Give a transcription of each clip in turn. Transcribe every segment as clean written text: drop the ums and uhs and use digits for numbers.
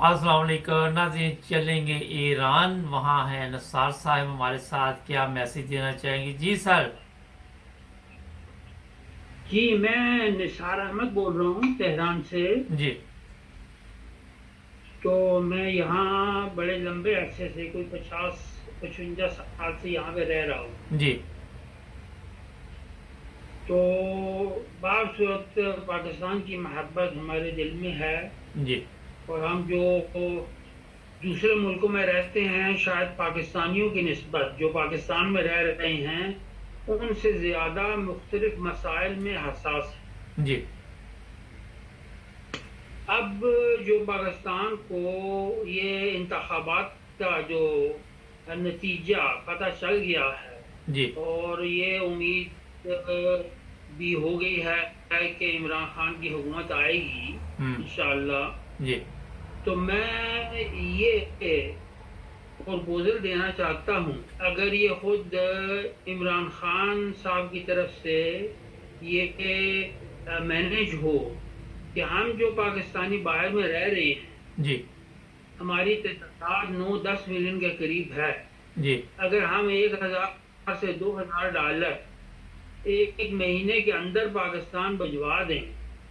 अस्सलाम वालेकुम नाज़रीन, चलेंगे ईरान। वहाँ है नसार साहब हमारे साथ। क्या मैसेज देना चाहेंगे जी सर? जी, मैं निसार अहमद बोल रहा हूँ तेहरान से। जी। तो मैं यहाँ बड़े लंबे अरसे से कोई 50-55 साल से यहाँ पे रह रहा हूँ। जी। तो बावसूरत पाकिस्तान की मोहब्बत हमारे दिल में है। जी। और हम जो दूसरे मुल्कों में रहते हैं, शायद पाकिस्तानियों की निस्बत जो पाकिस्तान में रह रहे हैं उनसे ज़्यादा मुख्तलिफ मसाइल में हसास हैं। जी। अब जो पाकिस्तान को ये इंतखाबात का जो नतीजा पता चल गया है जी। और ये उम्मीद भी हो गई है कि इमरान खान की हुकूमत आएगी हम्म। इंशाअल्लाह। जी। तो मैं ये प्रपोजल देना चाहता हूँ, अगर ये खुद इमरान खान साहब की तरफ से ये मैनेज हो कि हम जो पाकिस्तानी बाहर में रह रहे हैं, जी। हमारी तादाद 9-10 मिलियन के करीब है। जी। अगर हम 1,000 से 2,000 डॉलर एक महीने के अंदर पाकिस्तान भिजवा दें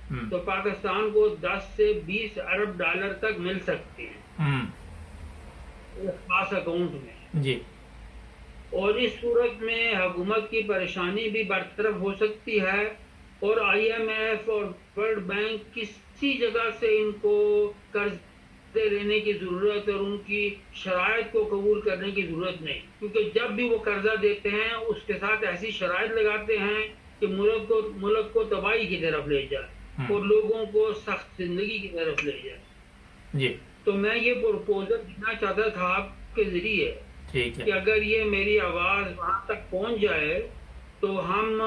हम्म। तो पाकिस्तान को 10 से 20 अरब डॉलर तक मिल सकते हैं हम्म। एक खास अकाउंट में। जी। और इस सूरत में हुकूमत की परेशानी भी बरतरफ हो सकती है और IMF और वर्ल्ड बैंक किसी जगह से इनको कर्ज लेने की ज़रूरत और उनकी शराइत को कबूल करने की ज़रूरत नहीं, क्योंकि जब भी वो कर्जा देते हैं उसके साथ ऐसी शराइत लगाते हैं कि मुल्क को तबाही की तरफ ले जाए और लोगों को सख्त ज़िंदगी की तरफ ले जाए। जी। तो मैं ये प्रपोजल देना चाहता था आपके ज़रिए ठीक कि है। अगर ये मेरी आवाज़ वहाँ तक पहुँच जाए तो हम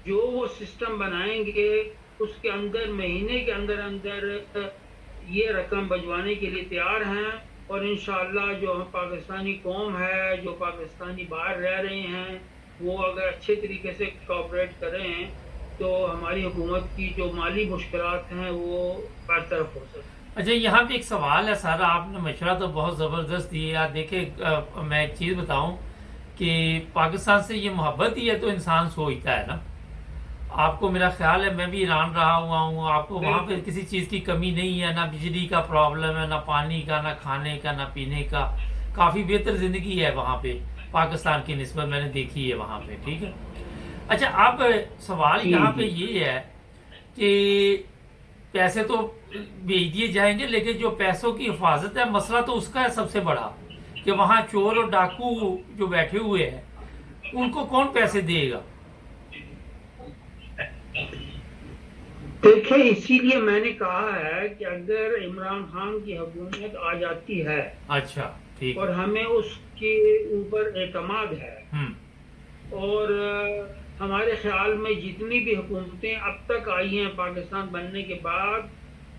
जो वो सिस्टम बनाएंगे उसके अंदर महीने के अंदर अंदर ये रकम भिजवाने के लिए तैयार हैं। और इंशाअल्लाह जो हम पाकिस्तानी कौम है, जो पाकिस्तानी बाहर रह रहे हैं, वो अगर अच्छे तरीके से कोऑपरेट करें तो हमारी हुकूमत की जो माली मुश्किलात हैं वो बरतरफ हो सकती। अच्छा, यहाँ पे एक सवाल है सर। आपने मशवरा तो बहुत ज़बरदस्त दिया। देखिए, मैं एक चीज़ बताऊं कि पाकिस्तान से ये मोहब्बत ही है तो इंसान सोचता है ना। आपको मेरा ख्याल है, मैं भी ईरान रहा हुआ हूँ। आपको वहाँ पे बिल्कुल। किसी चीज़ की कमी नहीं है, ना बिजली का प्रॉब्लम है, ना पानी का, ना खाने का, ना पीने का। काफ़ी बेहतर ज़िंदगी है वहाँ पे पाकिस्तान की निस्बत, मैंने देखी है वहाँ पे। ठीक है। अच्छा, अब सवाल जी यहाँ पे जी। ये है कि पैसे तो भेज दिए जाएंगे, लेकिन जो पैसों की हिफाजत है, मसला तो उसका है सबसे बड़ा, कि वहाँ चोर और डाकू जो बैठे हुए हैं उनको कौन पैसे देगा? देखिए, इसीलिए मैंने कहा है कि अगर इमरान खान की हुकूमत आ जाती है अच्छा। ठीक और है। हमें उसके ऊपर एतमाद है हम्म। और हमारे ख्याल में जितनी भी हुकूमतें अब तक आई हैं पाकिस्तान बनने के बाद,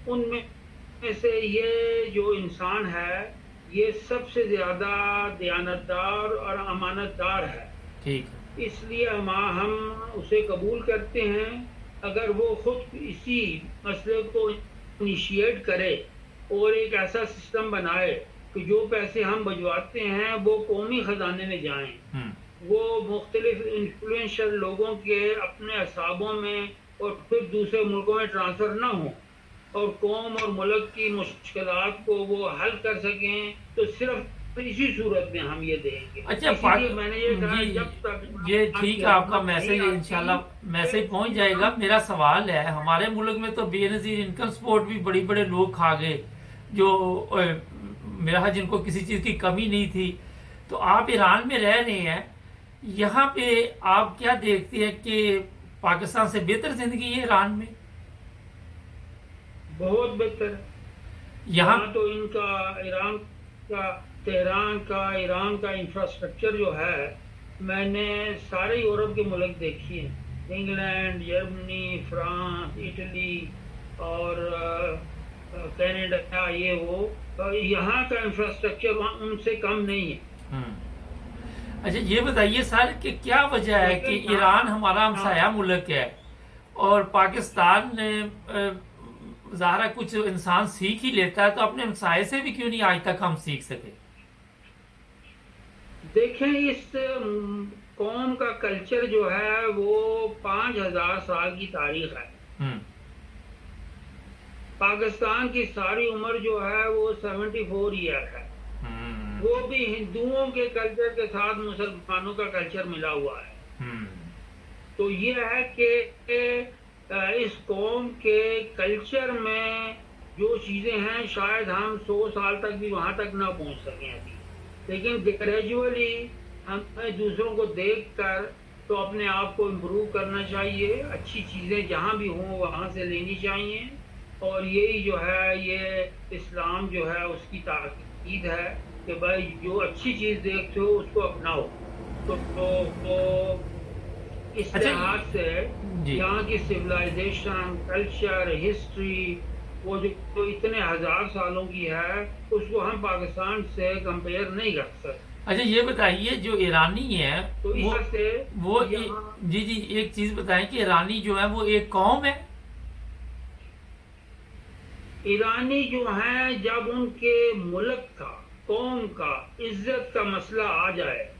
उनमें से ये जो इंसान है ये सबसे ज़्यादा दयानतदार और अमानतदार है। ठीक इसलिए हम उसे कबूल करते हैं अगर वो खुद इसी मसले को इनिशिएट करे और एक ऐसा सिस्टम बनाए कि जो पैसे हम भिजवाते हैं वो कौमी ख़जाने में जाएं, है। हम्म। वो मुख्तलिफ इन्फ्लुएंशियल लोगों के अपने हिसाबों में और फिर दूसरे मुल्कों में ट्रांसफ़र ना हो और कौम और मुल्क की मुश्किलात को वो हल कर सकें। तो सिर्फ इसी सूरत में हम ये देंगे। अच्छा, इसीलिए मैंने ये कहा जी। जब तक ये इमरान ठीक की है, आपका हुकूमत नहीं मैसेज आती इंशाल्लाह मैसेज पहुंच जाएगा। मेरा सवाल है, हमारे मुल्क में तो बेनजीर इनकम सपोर्ट भी बड़ी बड़े लोग खा गए, जो मेरा जिनको किसी चीज़ की कमी नहीं थी। तो आप ईरान में रह रहे हैं, यहाँ पे आप क्या देखते हैं कि पाकिस्तान से बेहतर जिंदगी है ईरान में? बहुत बेहतर। यहाँ। यहाँ तो इनका ईरान का तेहरान का ईरान का इंफ्रास्ट्रक्चर जो है, मैंने सारे यूरोप के मुल्क देखी हैं, इंग्लैंड, जर्मनी, फ्रांस, इटली और कनाडा, ये वो। यहाँ का इंफ्रास्ट्रक्चर वहाँ उनसे कम नहीं है। अच्छा, ये बताइए सर कि क्या वजह है कि लेकिन ईरान हमारा हाँ, हमसाया मुल्क है और पाकिस्तान ظاہر ہے کچھ انسان سیکھ ہی لیتا ہے، تو اپنے ہمسائے سے بھی کیوں نہیں آج تک ہم سیکھ سکے؟ دیکھیں اس قوم کا کلچر جو ہے وہ 5,000 سال کی تاریخ ہے. ہوں پاکستان کی ساری عمر جو ہے وہ 74 ایئر ہے. ہوں وہ بھی ہندوؤں کے کلچر کے ساتھ مسلمانوں کا کلچر ملا ہوا ہے. ہوں تو یہ ہے کہ اس قوم کے کلچر میں جو چیزیں ہیں شاید ہم 100 سال تک بھی وہاں تک نہ پہنچ سکیں ابھی، لیکن گریجولی ہمیں دوسروں کو دیکھ کر تو اپنے آپ کو امپروو کرنا چاہیے. اچھی چیزیں جہاں بھی ہوں وہاں سے لینی چاہیے، اور یہی جو ہے یہ اسلام جو ہے اس کی تاکید ہے کہ بھائی جو اچھی چیز دیکھتے ہو اس کو اپناؤ. تو اس اچھا لحاظ سے جی. یہاں کی سویلائزیشن، کلچر، ہسٹری وہ جو اتنے 1,000 سالوں کی ہے اس کو ہم پاکستان سے کمپیئر نہیں کر سکتے. اچھا یہ بتائیے جو ایرانی ہے تو اس وہ وجہ سے وہ یہاں جی جی ایک چیز بتائیں کہ ایرانی جو ہے وہ ایک قوم ہے؟ ایرانی جو ہیں جب ان کے ملک کا، قوم کا، عزت کا مسئلہ آ جائے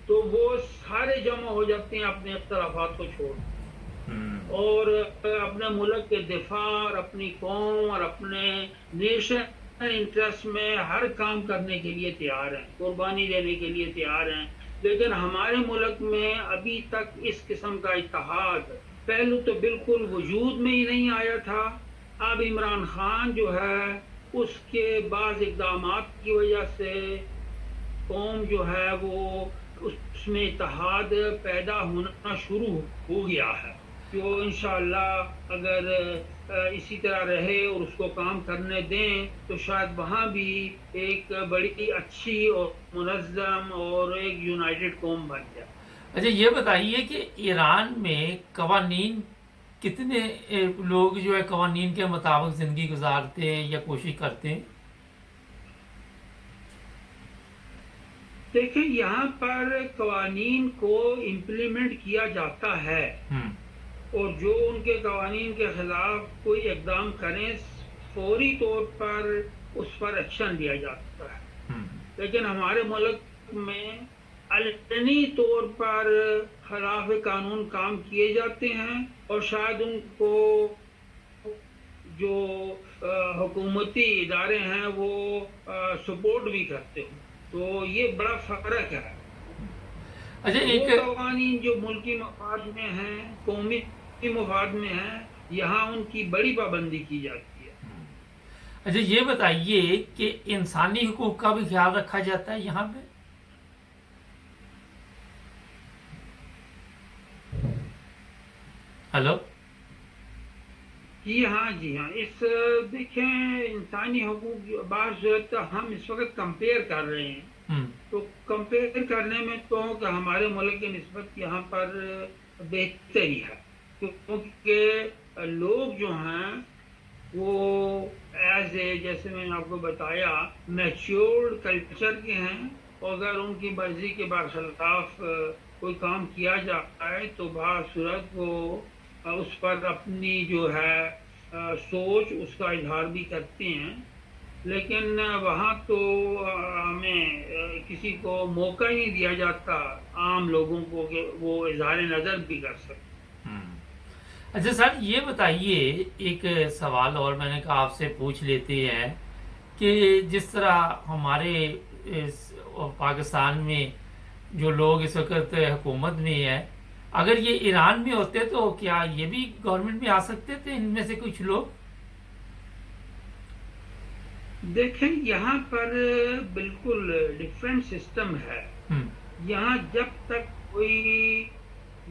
تو وہ سارے جمع ہو جاتے ہیں اپنے اختلافات کو چھوڑ اور اپنے ملک کے دفاع اور اپنی قوم اور اپنے نیشنل انٹرسٹ میں ہر کام کرنے کے لیے تیار ہیں، قربانی دینے کے لیے تیار ہیں. لیکن ہمارے ملک میں ابھی تک اس قسم کا اتحاد پہلو تو بالکل وجود میں ہی نہیں آیا تھا. اب عمران خان جو ہے اس کے بعض اقدامات کی وجہ سے قوم جو ہے وہ اس میں اتحاد پیدا ہونا شروع ہو گیا ہے. جو انشاءاللہ اگر اسی طرح رہے اور اس کو کام کرنے دیں تو شاید وہاں بھی ایک بڑی اچھی اور منظم اور ایک یونائٹڈ قوم بن جائے. اچھا یہ بتائیے کہ ایران میں قوانین کتنے لوگ جو ہے قوانین کے مطابق زندگی گزارتے ہیں یا کوشش کرتے ہیں؟ دیکھیں یہاں پر قوانین کو امپلیمنٹ کیا جاتا ہے، اور جو ان کے قوانین کے خلاف کوئی اقدام کریں فوری طور پر اس پر ایکشن لیا جاتا ہے. لیکن ہمارے ملک میں علنی طور پر خلاف قانون کام کیے جاتے ہیں اور شاید ان کو جو حکومتی ادارے ہیں وہ سپورٹ بھی کرتے ہیں. تو یہ بڑا فرق ہے. اچھا وہ ایک قوانین جو ملکی مفاد میں ہیں، قومی مفاد میں ہیں، یہاں ان کی بڑی پابندی کی جاتی ہے. اچھا یہ بتائیے کہ انسانی حقوق کا بھی خیال رکھا جاتا ہے یہاں پہ؟ ہلو جی ہاں جی ہاں. اس دیکھیں انسانی حقوق بعض صورت ہم اس وقت کمپیئر کر رہے ہیں، تو کمپیئر کرنے میں تو کہ ہمارے ملک کی نسبت یہاں پر بہتری ہے، کیونکہ لوگ جو ہیں وہ ایز اے جیسے میں نے آپ کو بتایا میچورڈ کلچر کے ہیں، اور اگر ان کی مرضی کے برخلاف کوئی کام کیا جائے تو بعض صورت وہ اس پر اپنی جو ہے سوچ اس کا اظہار بھی کرتے ہیں. لیکن وہاں تو ہمیں کسی کو موقع ہی نہیں دیا جاتا عام لوگوں کو کہ وہ اظہار نظر بھی کر سکیں. اچھا سر یہ بتائیے ایک سوال اور میں نے کہا آپ سے پوچھ لیتے ہیں کہ جس طرح ہمارے پاکستان میں جو لوگ اس وقت حکومت میں ہیں، اگر یہ ایران میں ہوتے تو کیا یہ بھی گورنمنٹ میں آ سکتے تھے ان میں سے کچھ لوگ؟ دیکھیں یہاں پر بالکل ڈفرینٹ سسٹم ہے. یہاں جب تک کوئی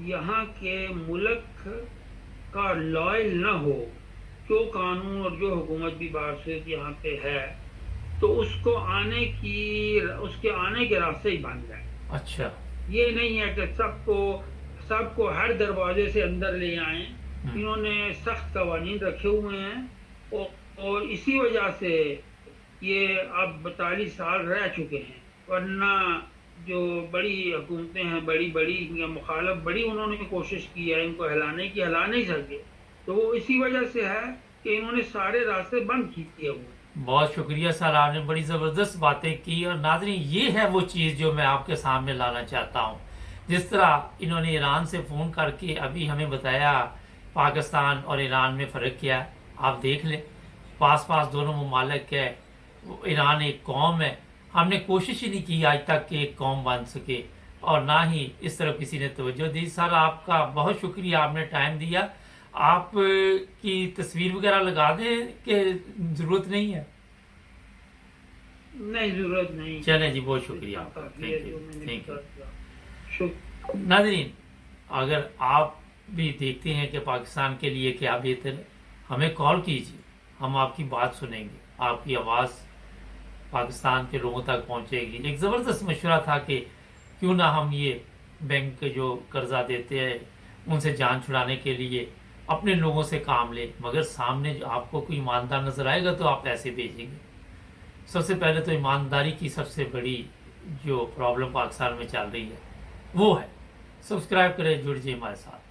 یہاں کے ملک کا لائل نہ ہو، جو قانون اور جو حکومت بھی بارشت یہاں پہ ہے، تو اس کے آنے کے راستے ہی بن جائیں. اچھا یہ نہیں ہے کہ سب کو ہر دروازے سے اندر لے آئیں. انہوں نے سخت قوانین رکھے ہوئے ہیں اور اسی وجہ سے یہ اب 42 سال رہ چکے ہیں. ورنہ جو بڑی حکومتیں ہیں بڑی مخالف بڑی انہوں نے کوشش کی ہے ان کو ہلا نہیں سکے. تو وہ اسی وجہ سے ہے कि इन्होंने सारे रास्ते बंद किए हुए। बहुत शुक्रिया सर, आपने बड़ी ज़बरदस्त बातें की। और नाज़रीन, ये है वो चीज़ जो मैं आपके सामने लाना चाहता हूँ। जिस तरह इन्होंने ईरान से फ़ोन करके अभी हमें बताया पाकिस्तान और ईरान में फ़र्क क्या है, आप देख लें। पास पास दोनों ममालिक है, ईरान एक कौम है। हमने कोशिश ही नहीं की आज तक कि एक कौम बन सके, और ना ही इस तरफ किसी ने तवज्जो दी। सर आपका बहुत शुक्रिया, आपने टाइम दिया। आप की तस्वीर वगैरह लगा दें कि ज़रूरत नहीं है? नहीं, जरूरत नहीं। चलें जी, बहुत शुक्रिया इतना आपका, काफी है थैंक यू, जो मैंने थैंक यू। बता दिया। शुक्र। नाज़रीन, अगर आप भी देखते हैं कि पाकिस्तान के लिए क्या बेहतर है, हमें कॉल कीजिए, हम आपकी बात सुनेंगे, आपकी आवाज़ पाकिस्तान के लोगों तक पहुंचेगी। एक ज़बरदस्त मशवरा था कि क्यों ना हम ये बैंक जो कर्जा देते हैं उनसे जान छुड़ाने के लिए अपने लोगों से काम लें, मगर सामने जो आपको कोई ईमानदार नज़र आएगा तो आप पैसे भेजेंगे। सबसे पहले तो ईमानदारी की सबसे बड़ी जो प्रॉब्लम पाकिस्तान में चल रही है वो है। सब्सक्राइब करें, जुड़ जाइए हमारे साथ।